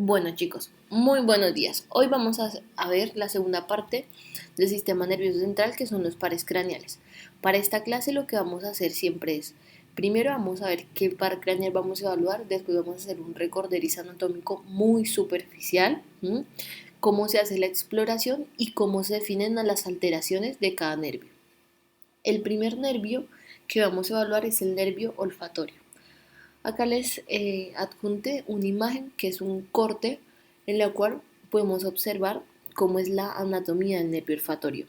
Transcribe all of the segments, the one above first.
Bueno chicos, muy buenos días. Hoy vamos a ver la segunda parte del sistema nervioso central, que son los pares craneales. Para esta clase lo que vamos a hacer siempre es, primero vamos a ver qué par craneal vamos a evaluar, después vamos a hacer un recorderis anatómico muy superficial, cómo se hace la exploración y cómo se definen las alteraciones de cada nervio. El primer nervio que vamos a evaluar es el nervio olfatorio. Acá les adjunté una imagen que es un corte en la cual podemos observar cómo es la anatomía del nervio olfatorio.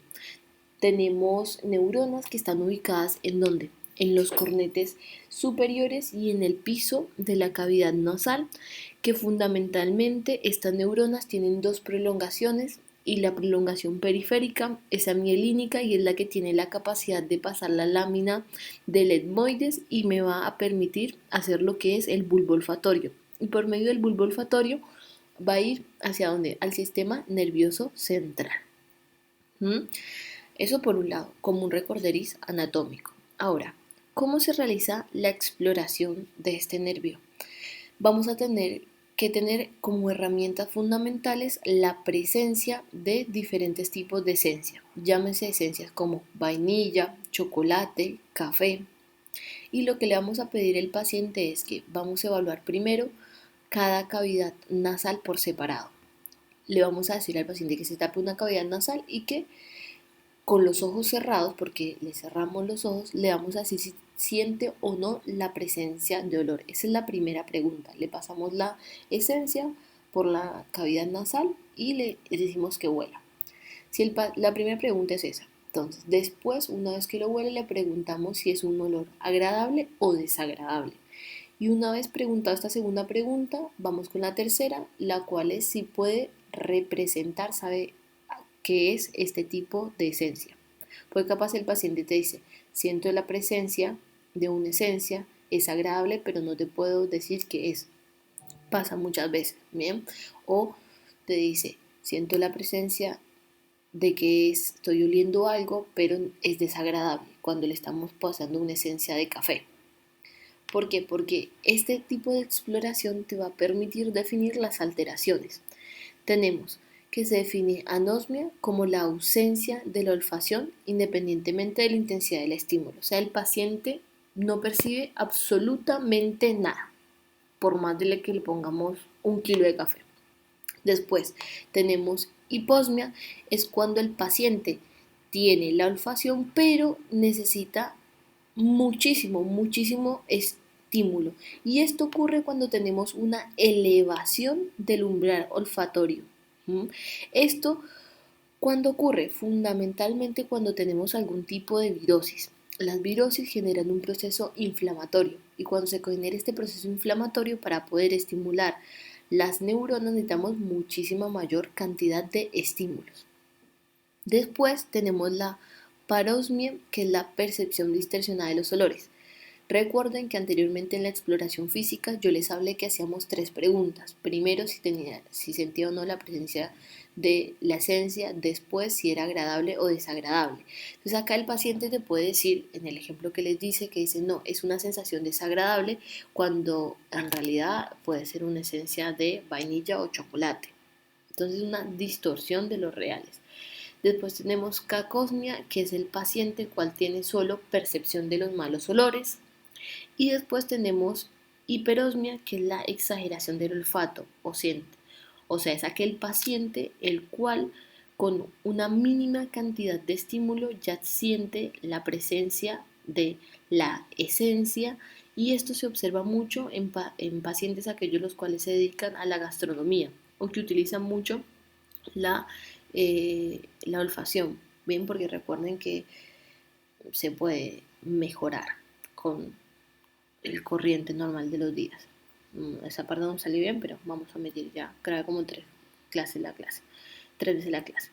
Tenemos neuronas que están ubicadas en ¿dónde? En los cornetes superiores y en el piso de la cavidad nasal, que fundamentalmente estas neuronas tienen dos prolongaciones, y la prolongación periférica es amielínica y es la que tiene la capacidad de pasar la lámina del etmoides y me va a permitir hacer lo que es el bulbo olfatorio. Y por medio del bulbo olfatorio va a ir hacia donde? Al sistema nervioso central. ¿Mm? Eso por un lado, como un recorderis anatómico. Ahora, ¿cómo se realiza la exploración de este nervio? Vamos a tener que tener como herramientas fundamentales la presencia de diferentes tipos de esencia. Llámese esencias como vainilla, chocolate, café. Y lo que le vamos a pedir al paciente es que vamos a evaluar primero cada cavidad nasal por separado. Le vamos a decir al paciente que se tape una cavidad nasal y que con los ojos cerrados, porque le cerramos los ojos, le vamos a decir si siente o no la presencia de olor. Esa es la primera pregunta. Le pasamos la esencia por la cavidad nasal y le decimos que huela. Si la primera pregunta es esa. Entonces, después, una vez que lo huele, le preguntamos si es un olor agradable o desagradable. Y una vez preguntada esta segunda pregunta, vamos con la tercera, la cual es si puede representar, sabe qué es este tipo de esencia. Porque capaz el paciente te dice, siento la presencia de una esencia, es agradable, pero no te puedo decir qué es. Pasa muchas veces, ¿bien? O te dice, siento la presencia de que estoy oliendo algo, pero es desagradable cuando le estamos pasando una esencia de café. ¿Por qué? Porque este tipo de exploración te va a permitir definir las alteraciones. Tenemos que se define anosmia como la ausencia de la olfacción independientemente de la intensidad del estímulo. O sea, el paciente no percibe absolutamente nada, por más de que le pongamos un kilo de café. Después tenemos hiposmia, es cuando el paciente tiene la olfacción pero necesita muchísimo estímulo. Y esto ocurre cuando tenemos una elevación del umbral olfatorio. Esto, ¿cuándo ocurre? Fundamentalmente cuando tenemos algún tipo de virosis. Las virosis generan un proceso inflamatorio y cuando se genera este proceso inflamatorio, para poder estimular las neuronas necesitamos muchísima mayor cantidad de estímulos. Después tenemos la parosmia, que es la percepción distorsionada de los olores. Recuerden que anteriormente en la exploración física yo les hablé que hacíamos tres preguntas. Primero, si sentía o no la presencia de la esencia, después si era agradable o desagradable. Entonces acá el paciente te puede decir, en el ejemplo que les dice, que dice no, es una sensación desagradable, cuando en realidad puede ser una esencia de vainilla o chocolate. Entonces una distorsión de los reales. Después tenemos cacosmia, que es el paciente el cual tiene solo percepción de los malos olores. Y después tenemos hiperosmia, que es la exageración del olfato o siente. O sea, es aquel paciente el cual con una mínima cantidad de estímulo ya siente la presencia de la esencia, y esto se observa mucho en pacientes aquellos los cuales se dedican a la gastronomía o que utilizan mucho la, la olfacción, bien, porque recuerden que se puede mejorar con el corriente normal de los días. Esa parte no salió bien, pero vamos a meter ya, grabé como tres veces la clase.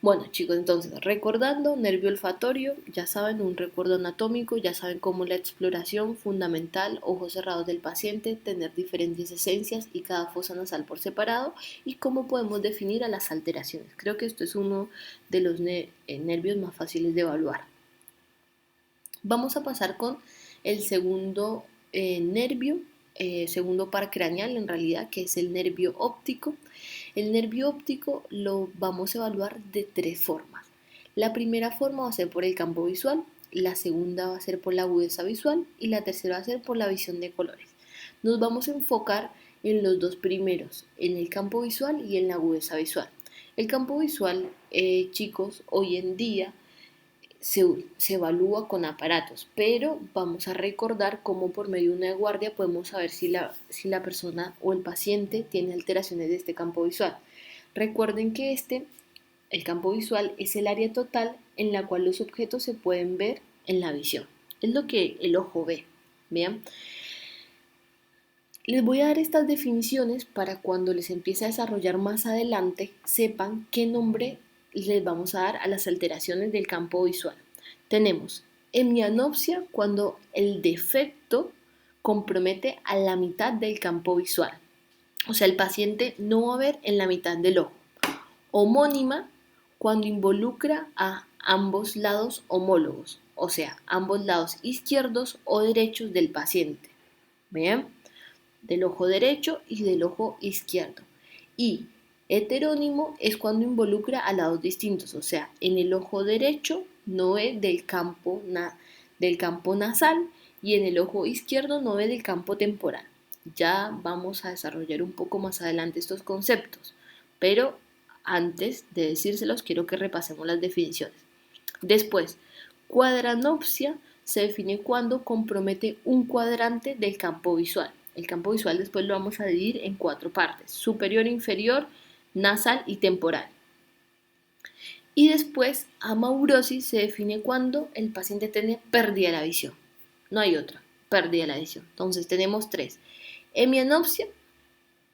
Bueno chicos, entonces recordando, nervio olfatorio, ya saben, un recuerdo anatómico, ya saben cómo la exploración fundamental, ojos cerrados del paciente, tener diferentes esencias y cada fosa nasal por separado, y cómo podemos definir a las alteraciones. Creo que esto es uno de los nervios más fáciles de evaluar. Vamos a pasar con el segundo nervio, segundo par craneal en realidad, que es el nervio óptico. El nervio óptico lo vamos a evaluar de tres formas. La primera forma va a ser por el campo visual, la segunda va a ser por la agudeza visual y la tercera va a ser por la visión de colores. Nos vamos a enfocar en los dos primeros, en el campo visual y en la agudeza visual. El campo visual, chicos, hoy en día se evalúa con aparatos, pero vamos a recordar cómo por medio de una guardia podemos saber si la persona o el paciente tiene alteraciones de este campo visual. Recuerden que el campo visual es el área total en la cual los objetos se pueden ver en la visión. Es lo que el ojo ve. ¿Bien? Les voy a dar estas definiciones para cuando les empiece a desarrollar más adelante, sepan qué nombre les vamos a dar a las alteraciones del campo visual. Tenemos hemianopsia cuando el defecto compromete a la mitad del campo visual. O sea, el paciente no va a ver en la mitad del ojo. Homónima cuando involucra a ambos lados homólogos, o sea, ambos lados izquierdos o derechos del paciente. ¿Bien? Del ojo derecho y del ojo izquierdo. Y heterónimo es cuando involucra a lados distintos, o sea, en el ojo derecho no ve del campo nasal y en el ojo izquierdo no ve del campo temporal. Ya vamos a desarrollar un poco más adelante estos conceptos, pero antes de decírselos quiero que repasemos las definiciones. Después, cuadranopsia se define cuando compromete un cuadrante del campo visual. El campo visual después lo vamos a dividir en cuatro partes: superior, inferior, nasal y temporal. Y después, amaurosis se define cuando el paciente tiene pérdida de la visión. No hay otra, pérdida de la visión. Entonces tenemos tres. Hemianopsia,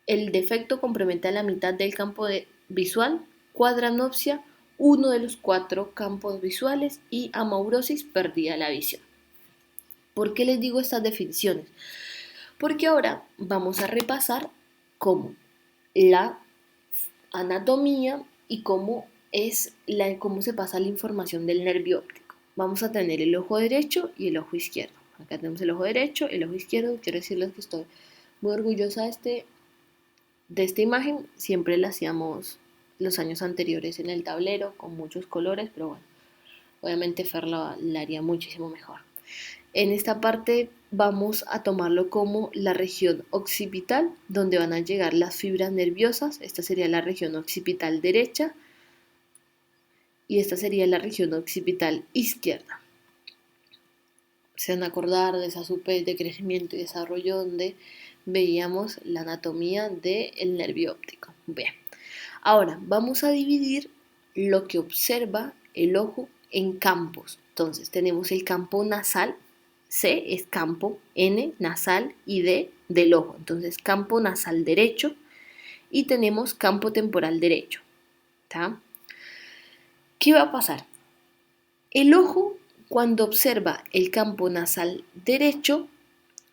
el defecto compromete a la mitad del campo visual. Cuadranopsia, uno de los cuatro campos visuales. Y amaurosis, pérdida de la visión. ¿Por qué les digo estas definiciones? Porque ahora vamos a repasar cómo la anatomía y cómo se pasa la información del nervio óptico. Vamos a tener el ojo derecho y el ojo izquierdo. Acá tenemos el ojo derecho, el ojo izquierdo. Quiero decirles que estoy muy orgullosa de esta imagen. Siempre la hacíamos los años anteriores en el tablero con muchos colores, pero bueno, obviamente Fer la haría muchísimo mejor. En esta parte vamos a tomarlo como la región occipital, donde van a llegar las fibras nerviosas. Esta sería la región occipital derecha y esta sería la región occipital izquierda. Se van a acordar de esa UPs de crecimiento y desarrollo donde veíamos la anatomía del nervio óptico. Bien, ahora vamos a dividir lo que observa el ojo en campos. Entonces tenemos el campo nasal. C es campo, N nasal y D del ojo. Entonces campo nasal derecho y tenemos campo temporal derecho. ¿Tá? ¿Qué va a pasar? El ojo, cuando observa el campo nasal derecho,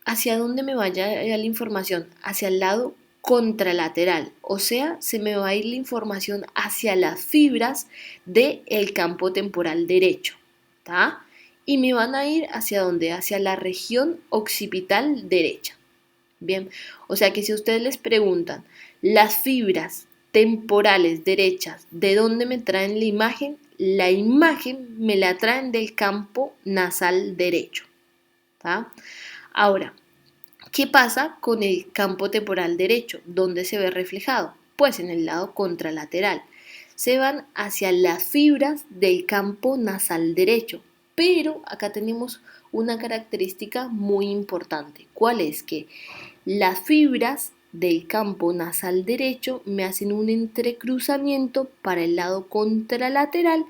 ¿hacia dónde me vaya la información? Hacia el lado contralateral, o sea, se me va a ir la información hacia las fibras del campo temporal derecho. ¿Tá? Y me van a ir hacia dónde? Hacia la región occipital derecha. Bien, o sea que si ustedes les preguntan las fibras temporales derechas, ¿de dónde me traen la imagen? La imagen me la traen del campo nasal derecho. ¿Tá? Ahora, ¿qué pasa con el campo temporal derecho? ¿Dónde se ve reflejado? Pues en el lado contralateral. Se van hacia las fibras del campo nasal derecho. Pero acá tenemos una característica muy importante. ¿Cuál es? Que las fibras del campo nasal derecho me hacen un entrecruzamiento para el lado contralateral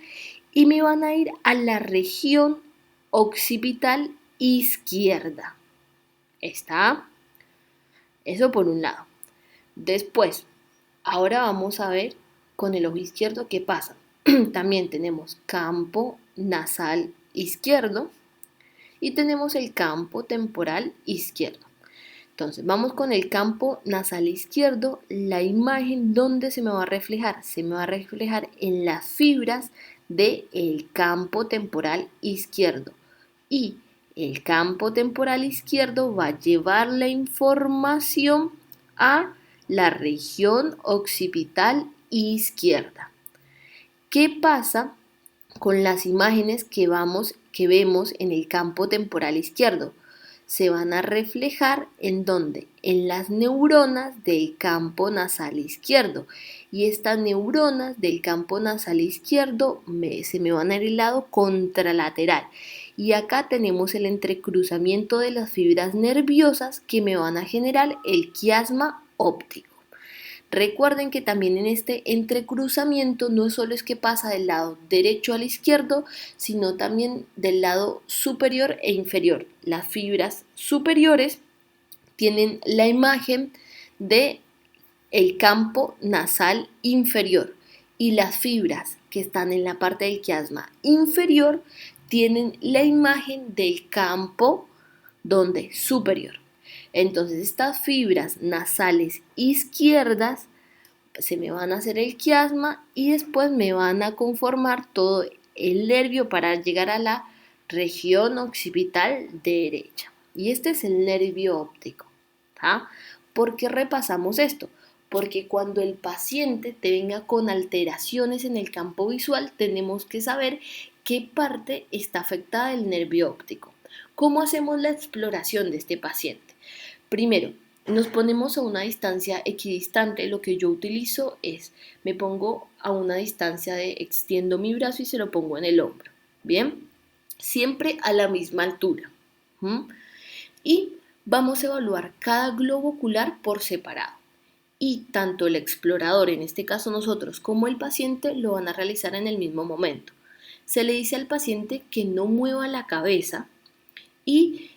y me van a ir a la región occipital izquierda. ¿Está? Eso por un lado. Después, ahora vamos a ver con el ojo izquierdo qué pasa. También tenemos campo nasal izquierdo y tenemos el campo temporal izquierdo. Entonces, vamos con el campo nasal izquierdo. La imagen, ¿dónde se me va a reflejar? Se me va a reflejar en las fibras del campo temporal izquierdo. Y El campo temporal izquierdo va a llevar la información a la región occipital izquierda. ¿Qué pasa con las imágenes que vemos en el campo temporal izquierdo? Se van a reflejar en donde, en las neuronas del campo nasal izquierdo, y estas neuronas del campo nasal izquierdo se me van a ir al lado contralateral, y acá tenemos el entrecruzamiento de las fibras nerviosas que me van a generar el quiasma óptico. Recuerden que también en este entrecruzamiento no solo es que pasa del lado derecho al izquierdo, sino también del lado superior e inferior. Las fibras superiores tienen la imagen de el campo nasal inferior y las fibras que están en la parte del quiasma inferior tienen la imagen del campo donde superior. Entonces estas fibras nasales izquierdas se me van a hacer el quiasma y después me van a conformar todo el nervio para llegar a la región occipital derecha. Y este es el nervio óptico. ¿Ah? ¿Por qué repasamos esto? Porque cuando el paciente te venga con alteraciones en el campo visual, tenemos que saber qué parte está afectada del nervio óptico. ¿Cómo hacemos la exploración de este paciente? Primero, nos ponemos a una distancia equidistante. Lo que yo utilizo es, me pongo a una distancia de extiendo mi brazo y se lo pongo en el hombro. Bien, siempre a la misma altura. Y vamos a evaluar cada globo ocular por separado. Y tanto el explorador, en este caso nosotros, como el paciente lo van a realizar en el mismo momento. Se le dice al paciente que no mueva la cabeza y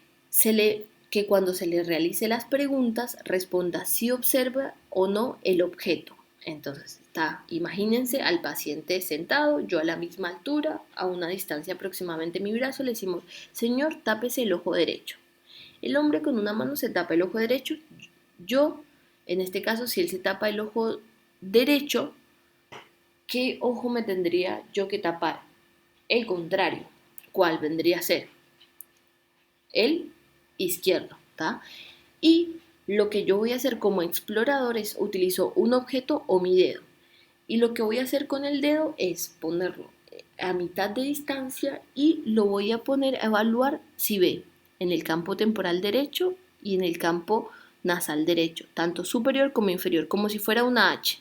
que cuando se le realice las preguntas responda si observa o no el objeto. Entonces, imagínense al paciente sentado, yo a la misma altura, a una distancia aproximadamente de mi brazo, le decimos, señor, tápese el ojo derecho. El hombre con una mano se tapa el ojo derecho. Yo, en este caso, si él se tapa el ojo derecho, ¿qué ojo me tendría yo que tapar? El contrario. ¿Cuál vendría a ser? El izquierdo, ¿tá? Y lo que yo voy a hacer como explorador es utilizo un objeto o mi dedo. Y lo que voy a hacer con el dedo es ponerlo a mitad de distancia y lo voy a poner a evaluar si ve en el campo temporal derecho y en el campo nasal derecho, tanto superior como inferior, como si fuera una H.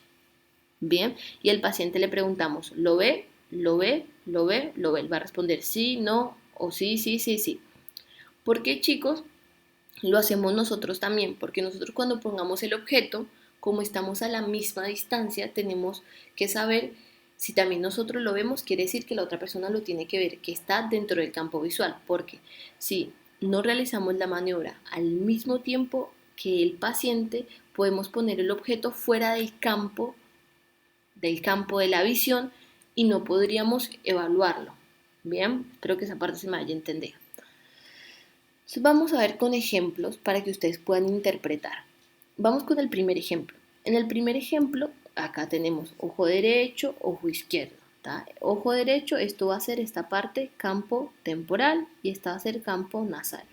Bien, y al paciente le preguntamos, ¿lo ve? ¿Lo ve? ¿Lo ve? ¿Lo ve? Él va a responder sí, no o sí, sí, sí, sí. ¿Por qué, chicos? Lo hacemos nosotros también, porque nosotros cuando pongamos el objeto, como estamos a la misma distancia, tenemos que saber si también nosotros lo vemos, quiere decir que la otra persona lo tiene que ver, que está dentro del campo visual, porque si no realizamos la maniobra al mismo tiempo que el paciente, podemos poner el objeto fuera del campo de la visión y no podríamos evaluarlo. Bien, espero que esa parte se me haya entendido. Entonces vamos a ver con ejemplos para que ustedes puedan interpretar. Vamos con el primer ejemplo. En el primer ejemplo, acá tenemos ojo derecho, ojo izquierdo. ¿Tá? Ojo derecho, esto va a ser esta parte campo temporal y esta va a ser campo nasal.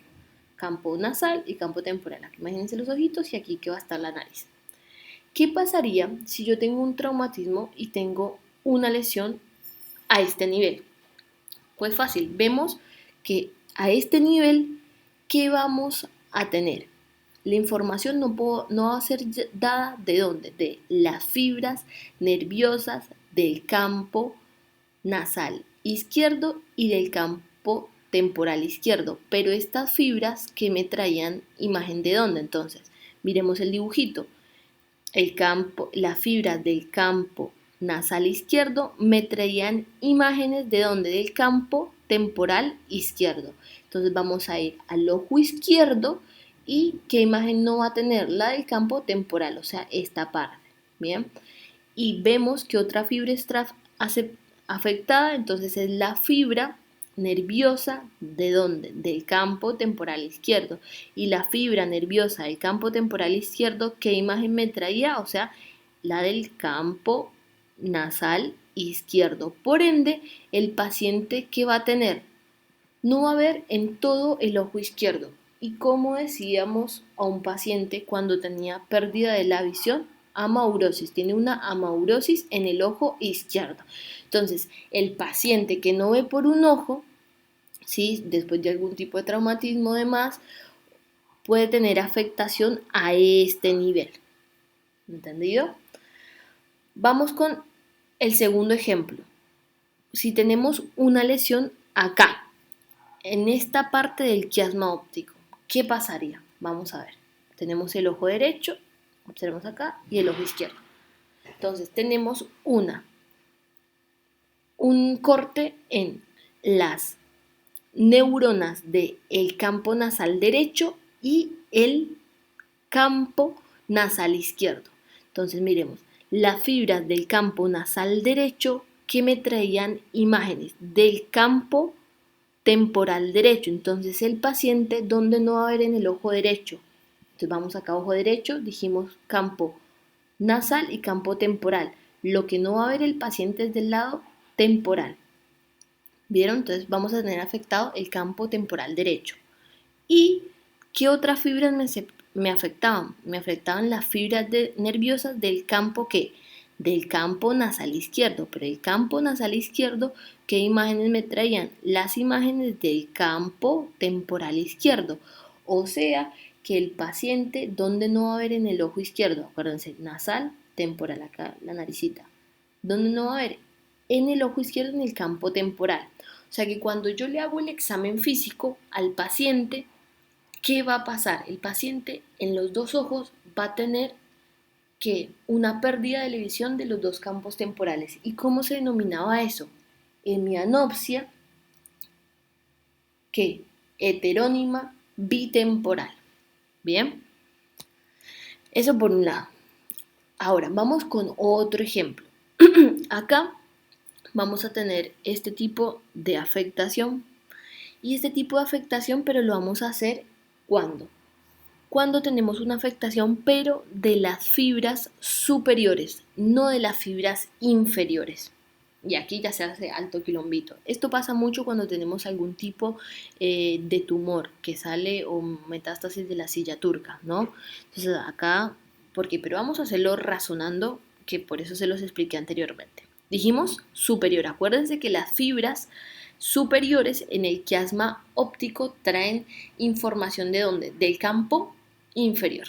Campo nasal y campo temporal. Aquí imagínense los ojitos y aquí que va a estar la nariz. ¿Qué pasaría si yo tengo un traumatismo y tengo una lesión a este nivel? Pues fácil, vemos que a este nivel, ¿qué vamos a tener? La información no va a ser dada de dónde, de las fibras nerviosas del campo nasal izquierdo y del campo temporal izquierdo, pero estas fibras que me traían imagen de dónde, entonces, miremos el dibujito. Las fibras del campo nasal izquierdo me traían imágenes de dónde, del campo temporal izquierdo. Entonces vamos a ir al ojo izquierdo y ¿qué imagen no va a tener? La del campo temporal, o sea, esta parte. Bien, y vemos que otra fibra está afectada, entonces es la fibra nerviosa ¿de dónde? Del campo temporal izquierdo. Y la fibra nerviosa del campo temporal izquierdo, ¿qué imagen me traía? O sea, la del campo nasal izquierdo. Por ende, el paciente que va a tener no va a ver en todo el ojo izquierdo. ¿Y cómo decíamos a un paciente cuando tenía pérdida de la visión? Amaurosis, tiene una amaurosis en el ojo izquierdo. Entonces, el paciente que no ve por un ojo, ¿sí? Después de algún tipo de traumatismo o demás, puede tener afectación a este nivel. ¿Entendido? Vamos con el segundo ejemplo. Si tenemos una lesión acá, en esta parte del quiasma óptico, ¿qué pasaría? Vamos a ver. Tenemos el ojo derecho, observemos acá, y el ojo izquierdo. Entonces tenemos un corte en las neuronas del campo nasal derecho y el campo nasal izquierdo. Entonces miremos, las fibras del campo nasal derecho que me traían imágenes del campo temporal derecho. Entonces el paciente, ¿dónde no va a ver en el ojo derecho? Entonces vamos acá, ojo derecho, dijimos campo nasal y campo temporal. Lo que no va a ver el paciente es del lado temporal. ¿Vieron? Entonces vamos a tener afectado el campo temporal derecho. ¿Y qué otras fibras me afectaban? Me afectaban las fibras nerviosas del campo ¿qué? Del campo nasal izquierdo. Pero el campo nasal izquierdo, ¿qué imágenes me traían? Las imágenes del campo temporal izquierdo. O sea, que el paciente, ¿dónde no va a ver en el ojo izquierdo? Acuérdense, nasal, temporal, acá la naricita. ¿Dónde no va a ver? En el ojo izquierdo, en el campo temporal. O sea que cuando yo le hago el examen físico al paciente, ¿qué va a pasar? El paciente en los dos ojos va a tener que una pérdida de la visión de los dos campos temporales. ¿Y cómo se denominaba eso? Hemianopsia, ¿qué? Heterónima bitemporal. Bien, eso por un lado. Ahora vamos con otro ejemplo. Acá vamos a tener este tipo de afectación. Y este tipo de afectación, pero lo vamos a hacer ¿cuándo? Cuando tenemos una afectación, pero de las fibras superiores, no de las fibras inferiores. Y aquí ya se hace alto quilombito. Esto pasa mucho cuando tenemos algún tipo de tumor que sale o metástasis de la silla turca, ¿no? Entonces acá, porque, pero vamos a hacerlo razonando, que por eso se los expliqué anteriormente. Dijimos superior. Acuérdense que las fibras superiores en el quiasma óptico traen información de dónde? Del campo inferior.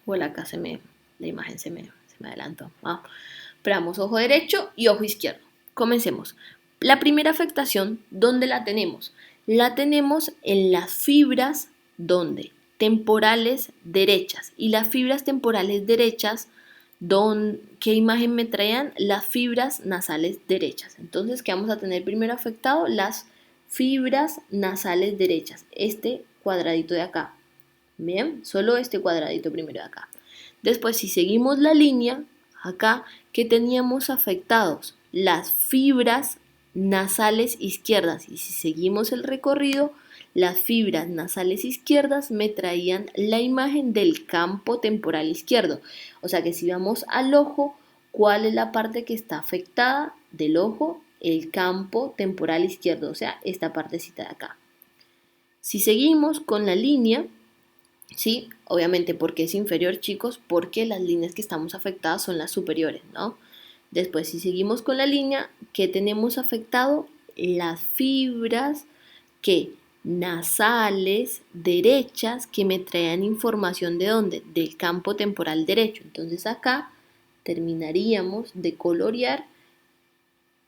Bueno, acá la imagen se me adelantó. ¿Ah? Pero vamos, ojo derecho y ojo izquierdo. Comencemos. La primera afectación, ¿dónde la tenemos? La tenemos en las fibras, ¿dónde? Temporales derechas. Y las fibras temporales derechas, ¿qué imagen me traían? Las fibras nasales derechas. Entonces, ¿qué vamos a tener primero afectado? Las fibras nasales derechas. Este cuadradito de acá. Bien, solo este cuadradito primero de acá. Después, si seguimos la línea, acá, ¿qué teníamos afectados? Las fibras nasales izquierdas. Y si seguimos el recorrido, las fibras nasales izquierdas me traían la imagen del campo temporal izquierdo. O sea que si vamos al ojo, ¿cuál es la parte que está afectada del ojo? El campo temporal izquierdo, o sea, esta partecita de acá. Si seguimos con la línea, ¿sí? Obviamente, porque es inferior, chicos, porque las líneas que estamos afectadas son las superiores, ¿no? Después, si seguimos con la línea, ¿qué tenemos afectado? Las fibras que nasales derechas que me traen información de dónde? Del campo temporal derecho. Entonces acá terminaríamos de colorear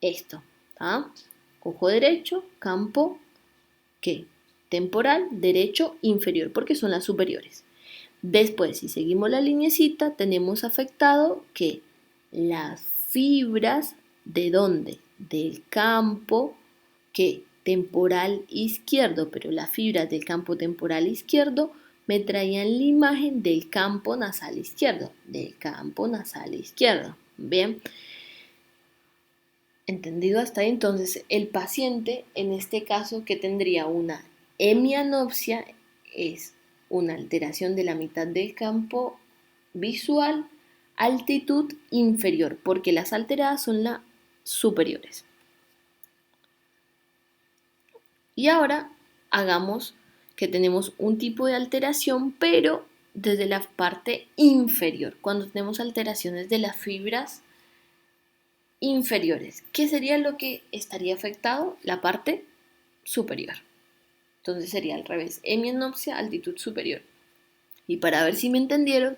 esto, ¿ah? Ojo derecho, campo, ¿qué? Temporal, derecho, inferior, porque son las superiores. Después, si seguimos la linecita, tenemos afectado que las fibras de dónde? Del campo que temporal izquierdo, pero las fibras del campo temporal izquierdo me traían la imagen del campo nasal izquierdo, del campo nasal izquierdo. Bien, entendido hasta ahí. Entonces, el paciente, en este caso, que tendría una hemianopsia, es una alteración de la mitad del campo visual, altitud inferior, porque las alteradas son las superiores. Y ahora hagamos que tenemos un tipo de alteración, pero desde la parte inferior, cuando tenemos alteraciones de las fibras inferiores. ¿Qué sería lo que estaría afectado? La parte superior. Entonces sería al revés, hemianopsia, altitud superior. Y para ver si me entendieron,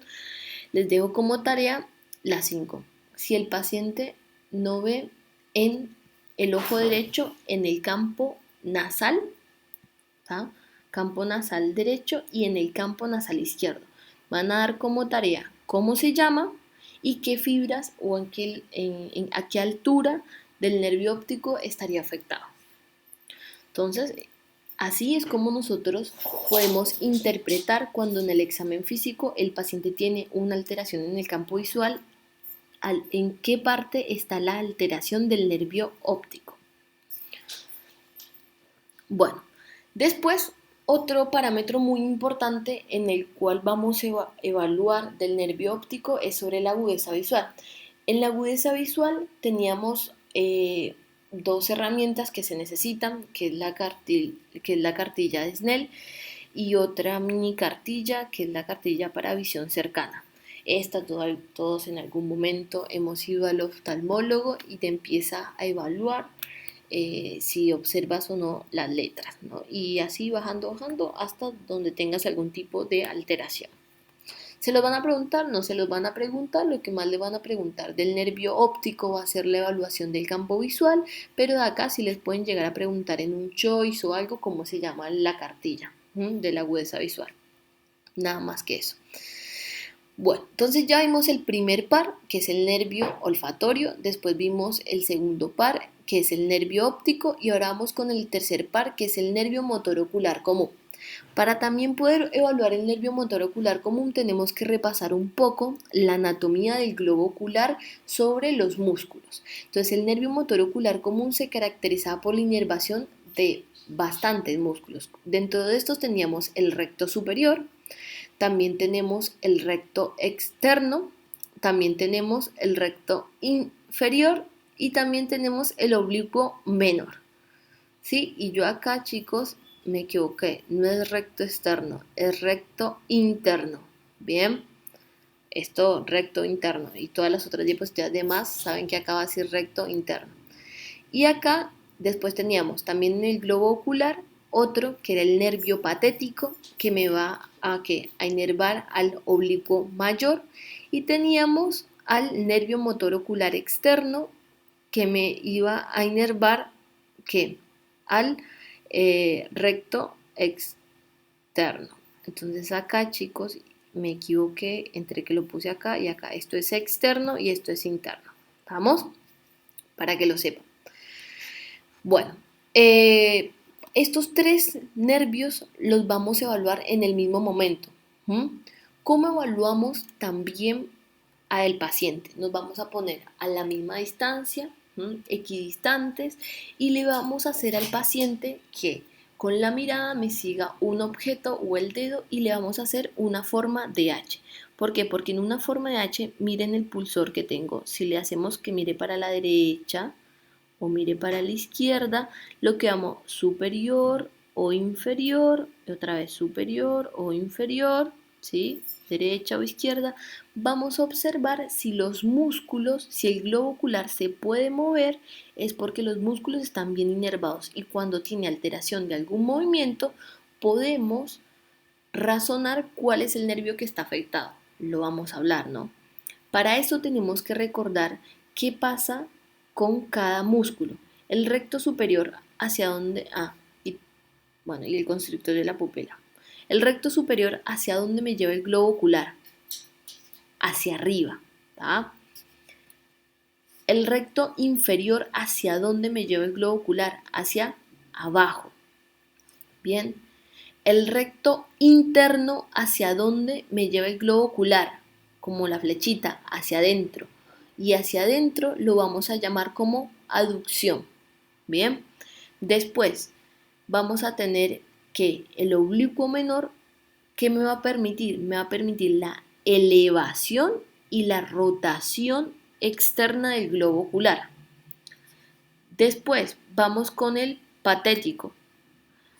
les dejo como tarea las 5. Si el paciente no ve en el ojo derecho, en el campo nasal, ¿tá? Campo nasal derecho y en el campo nasal izquierdo. Van a dar como tarea cómo se llama y qué fibras o a qué altura del nervio óptico estaría afectado. Entonces, así es como nosotros podemos interpretar cuando en el examen físico el paciente tiene una alteración en el campo visual, en qué parte está la alteración del nervio óptico. Bueno, después otro parámetro muy importante en el cual vamos a evaluar del nervio óptico es sobre la agudeza visual. En la agudeza visual teníamos dos herramientas que se necesitan, que es la cartilla de Snell y otra mini cartilla, que es la cartilla para visión cercana. Todos en algún momento hemos ido al oftalmólogo y te empieza a evaluar si observas o no las letras, ¿no? Y así bajando hasta donde tengas algún tipo de alteración. ¿Se los van a preguntar? No se los van a preguntar. Lo que más le van a preguntar del nervio óptico va a ser la evaluación del campo visual, pero de acá sí les pueden llegar a preguntar en un choice o algo como se llama la cartilla de la agudeza visual. Nada más que eso. Bueno, entonces ya vimos el primer par, que es el nervio olfatorio, después vimos el segundo par, que es el nervio óptico, y ahora vamos con el tercer par, que es el nervio motor ocular común. Para también poder evaluar el nervio motor ocular común tenemos que repasar un poco la anatomía del globo ocular sobre los músculos. Entonces el nervio motor ocular común se caracterizaba por la inervación de bastantes músculos. Dentro de estos teníamos el recto superior, también tenemos el recto externo, también tenemos el recto inferior y también tenemos el oblicuo menor. ¿Sí? Y yo acá, chicos, me equivoqué. No es recto externo, es recto interno. Bien, esto recto interno. Y todas las otras diapositivas de más saben que acá va a decir recto interno. Y acá después teníamos también en el globo ocular otro que era el nervio patético que me va a inervar al oblicuo mayor, y teníamos al nervio motor ocular externo que me iba a inervar ¿qué? Al recto externo. Entonces acá, chicos, me equivoqué entre que lo puse acá y acá. Esto es externo y esto es interno. ¿Vamos? Para que lo sepan. Bueno, estos tres nervios los vamos a evaluar en el mismo momento. ¿Cómo evaluamos también al paciente? Nos vamos a poner a la misma distancia, equidistantes, y le vamos a hacer al paciente que con la mirada me siga un objeto o el dedo y le vamos a hacer una forma de H. ¿Por qué? Porque en una forma de H, miren el pulsor que tengo. Si le hacemos que mire para la derecha o mire para la izquierda, lo que llamo superior o inferior, y otra vez superior o inferior, ¿sí? Derecha o izquierda, vamos a observar si los músculos, si el globo ocular se puede mover, es porque los músculos están bien inervados, y cuando tiene alteración de algún movimiento, podemos razonar cuál es el nervio que está afectado. Lo vamos a hablar, ¿no? Para eso tenemos que recordar qué pasa con cada músculo. El recto superior hacia donde... y el constrictor de la pupila. El recto superior hacia donde me lleva el globo ocular. Hacia arriba. ¿Tá? El recto inferior hacia donde me lleva el globo ocular. Hacia abajo. Bien. El recto interno hacia donde me lleva el globo ocular, como la flechita, hacia adentro. Y hacia adentro lo vamos a llamar como aducción. Bien. Después vamos a tener que el oblicuo menor, ¿qué me va a permitir? Me va a permitir la elevación y la rotación externa del globo ocular. Después vamos con el patético.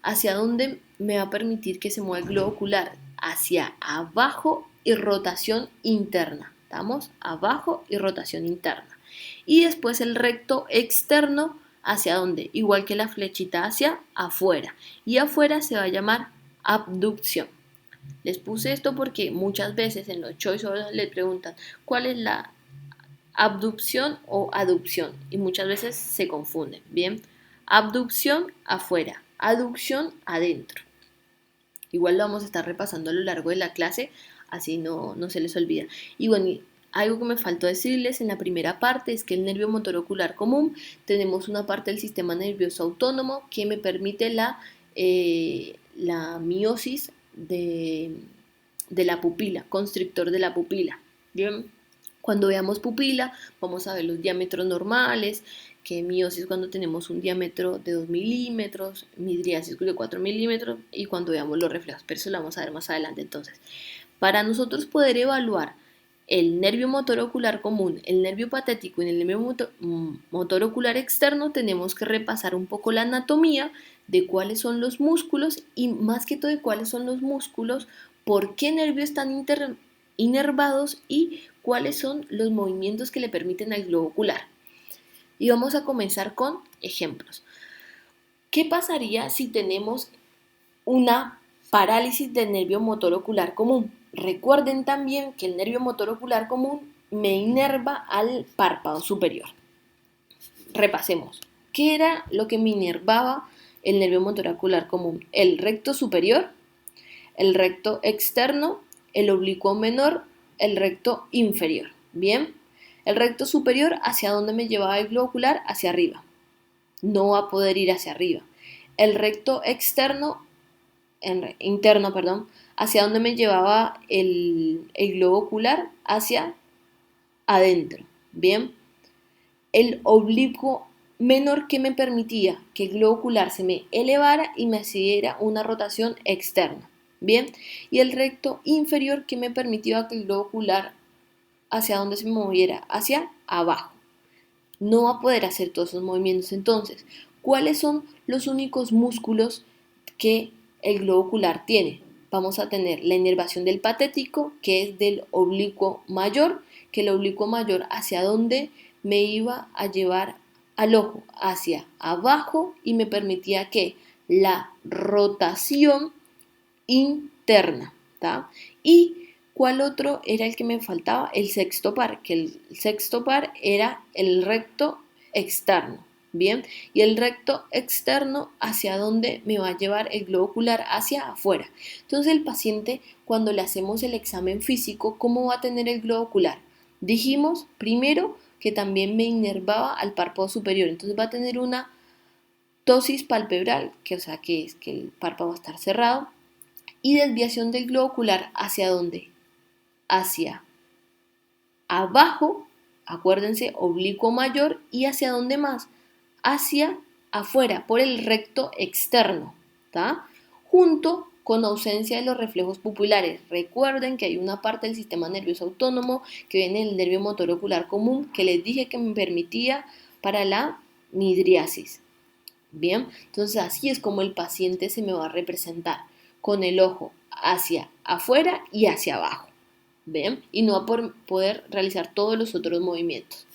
¿Hacia dónde me va a permitir que se mueva el globo ocular? Hacia abajo y rotación interna. ¿Estamos? Abajo y rotación interna. Y después el recto externo, ¿hacia dónde? Igual que la flechita hacia afuera. Y afuera se va a llamar abducción. Les puse esto porque muchas veces en los choice les preguntan ¿cuál es la abducción o aducción? Y muchas veces se confunden. Bien, abducción afuera, aducción adentro. Igual lo vamos a estar repasando a lo largo de la clase, así no se les olvida. Y bueno, algo que me faltó decirles en la primera parte es que el nervio motor ocular común, tenemos una parte del sistema nervioso autónomo que me permite la miosis de la pupila, constrictor de la pupila. Bien, cuando veamos pupila vamos a ver los diámetros normales, que miosis cuando tenemos un diámetro de 2 milímetros, midriasis de 4 milímetros, y cuando veamos los reflejos, pero eso lo vamos a ver más adelante. Entonces, para nosotros poder evaluar el nervio motor ocular común, el nervio patético y el nervio motor ocular externo, tenemos que repasar un poco la anatomía de cuáles son los músculos y más que todo de cuáles son los músculos, por qué nervios están inervados y cuáles son los movimientos que le permiten al globo ocular. Y vamos a comenzar con ejemplos. ¿Qué pasaría si tenemos una parálisis del nervio motor ocular común? Recuerden también que el nervio motor ocular común me inerva al párpado superior. Repasemos. ¿Qué era lo que me inervaba el nervio motor ocular común? El recto superior, el recto externo, el oblicuo menor, el recto inferior. Bien, el recto superior, ¿hacia dónde me llevaba el globo ocular? Hacia arriba. No va a poder ir hacia arriba. El recto interno, ¿hacia dónde me llevaba el globo ocular? Hacia adentro. Bien, el oblicuo menor, que me permitía que el globo ocular se me elevara y me hiciera una rotación externa. Bien, y el recto inferior, que me permitía que el globo ocular hacia dónde se moviera, hacia abajo. No va a poder hacer todos esos movimientos. Entonces, ¿cuáles son los únicos músculos que el globo ocular tiene? Vamos a tener la inervación del patético, que es del oblicuo mayor, que el oblicuo mayor hacia dónde me iba a llevar al ojo, hacia abajo, y me permitía que la rotación interna, ¿tá? Y ¿cuál otro era el que me faltaba? El sexto par, que el sexto par era el recto externo. Bien, y el recto externo, ¿hacia dónde me va a llevar el globo ocular? Hacia afuera. Entonces el paciente, cuando le hacemos el examen físico, ¿cómo va a tener el globo ocular? Dijimos primero que también me inervaba al párpado superior, entonces va a tener una ptosis palpebral, que es que el párpado va a estar cerrado, y desviación del globo ocular, ¿hacia dónde? Hacia abajo, acuérdense, oblicuo mayor, y ¿hacia dónde más? Hacia afuera, por el recto externo, ¿tá? Junto con ausencia de los reflejos pupulares. Recuerden que hay una parte del sistema nervioso autónomo que viene del nervio motor ocular común, que les dije que me permitía para la midriasis. Bien, entonces así es como el paciente se me va a representar, con el ojo hacia afuera y hacia abajo. ¿Ven? Y no va a poder realizar todos los otros movimientos.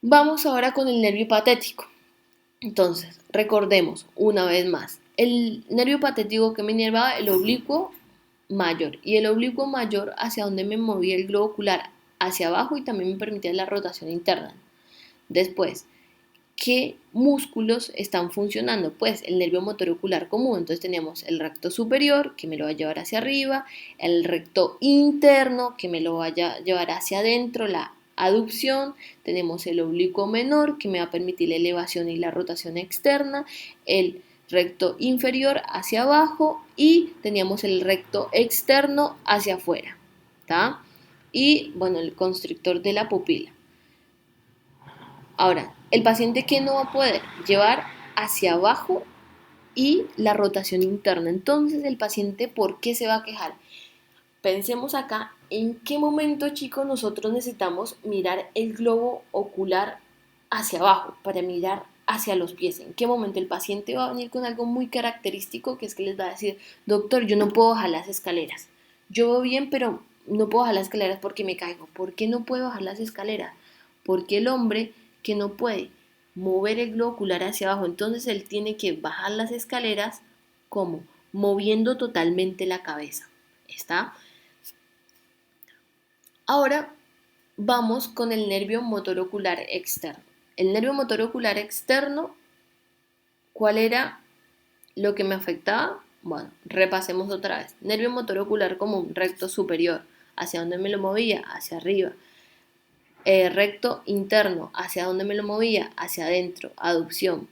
Vamos ahora con el nervio patético. Entonces, recordemos una vez más. El nervio patético que me inervaba, el oblicuo mayor. Y el oblicuo mayor, hacia donde me movía el globo ocular, hacia abajo, y también me permitía la rotación interna. Después, ¿qué músculos están funcionando? Pues el nervio motor ocular común. Entonces tenemos el recto superior, que me lo va a llevar hacia arriba, el recto interno, que me lo va a llevar hacia adentro, la aducción. Tenemos el oblicuo menor, que me va a permitir la elevación y la rotación externa, el recto inferior hacia abajo, y teníamos el recto externo hacia afuera, ¿tá? Y bueno, el constrictor de la pupila. Ahora, el paciente que no va a poder llevar hacia abajo y la rotación interna. Entonces, el paciente, ¿por qué se va a quejar? Pensemos acá en qué momento, chicos, nosotros necesitamos mirar el globo ocular hacia abajo para mirar hacia los pies. ¿En qué momento? El paciente va a venir con algo muy característico, que es que les va a decir, doctor, yo no puedo bajar las escaleras. Yo voy bien, pero no puedo bajar las escaleras porque me caigo. ¿Por qué no puedo bajar las escaleras? Porque el hombre que no puede mover el globo ocular hacia abajo, entonces él tiene que bajar las escaleras, ¿cómo? Moviendo totalmente la cabeza. ¿Está? Ahora vamos con el nervio motor ocular externo. El nervio motor ocular externo, ¿cuál era lo que me afectaba? Bueno, repasemos otra vez. Nervio motor ocular común, recto superior. ¿Hacia dónde me lo movía? Hacia arriba. Recto interno, ¿hacia dónde me lo movía? Hacia adentro, aducción.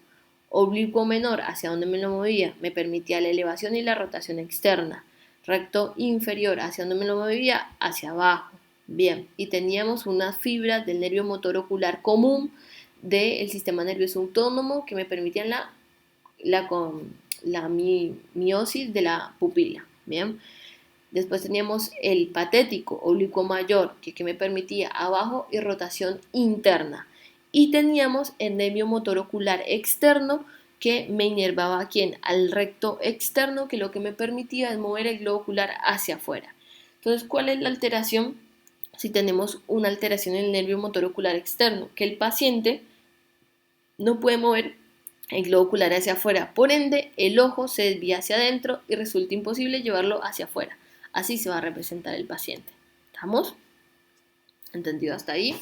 Oblicuo menor, ¿hacia dónde me lo movía? Me permitía la elevación y la rotación externa. Recto inferior, ¿hacia dónde me lo movía? Hacia abajo. Bien, y teníamos unas fibras del nervio motor ocular común del sistema nervioso autónomo que me permitían la miosis de la pupila. Bien. Después teníamos el patético, oblicuo mayor, que me permitía abajo y rotación interna. Y teníamos el nervio motor ocular externo, que me inervaba al recto externo, que lo que me permitía es mover el globo ocular hacia afuera. Entonces, ¿cuál es la alteración? Si tenemos una alteración en el nervio motor ocular externo, que el paciente no puede mover el globo ocular hacia afuera, por ende el ojo se desvía hacia adentro y resulta imposible llevarlo hacia afuera. Así se va a representar el paciente. ¿Estamos? ¿Entendido hasta ahí?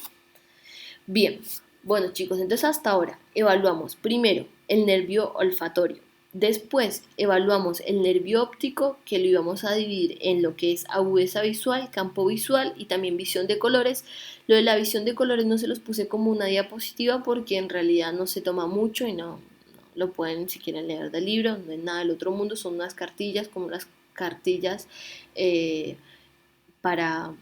Bien, bueno chicos, entonces hasta ahora evaluamos primero el nervio olfatorio, después evaluamos el nervio óptico, que lo íbamos a dividir en lo que es agudeza visual, campo visual y también visión de colores. Lo de la visión de colores no se los puse como una diapositiva porque en realidad no se toma mucho y no lo pueden si quieren leer del libro, no es nada del otro mundo, son unas cartillas como las cartillas para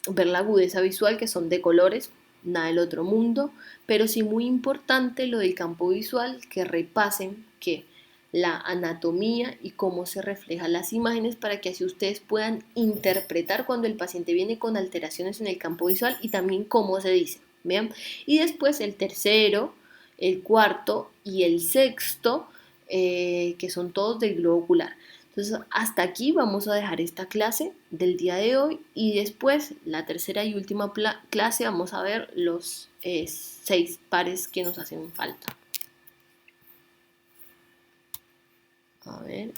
ver la agudeza visual, que son de colores, nada del otro mundo, pero sí muy importante lo del campo visual, que repasen que la anatomía y cómo se reflejan las imágenes para que así ustedes puedan interpretar cuando el paciente viene con alteraciones en el campo visual y también cómo se dice. ¿Bien? Y después el tercero, el cuarto y el sexto, que son todos del globo ocular. Entonces, hasta aquí vamos a dejar esta clase del día de hoy y después, la tercera y última clase, vamos a ver los 6 pares que nos hacen falta. A ver.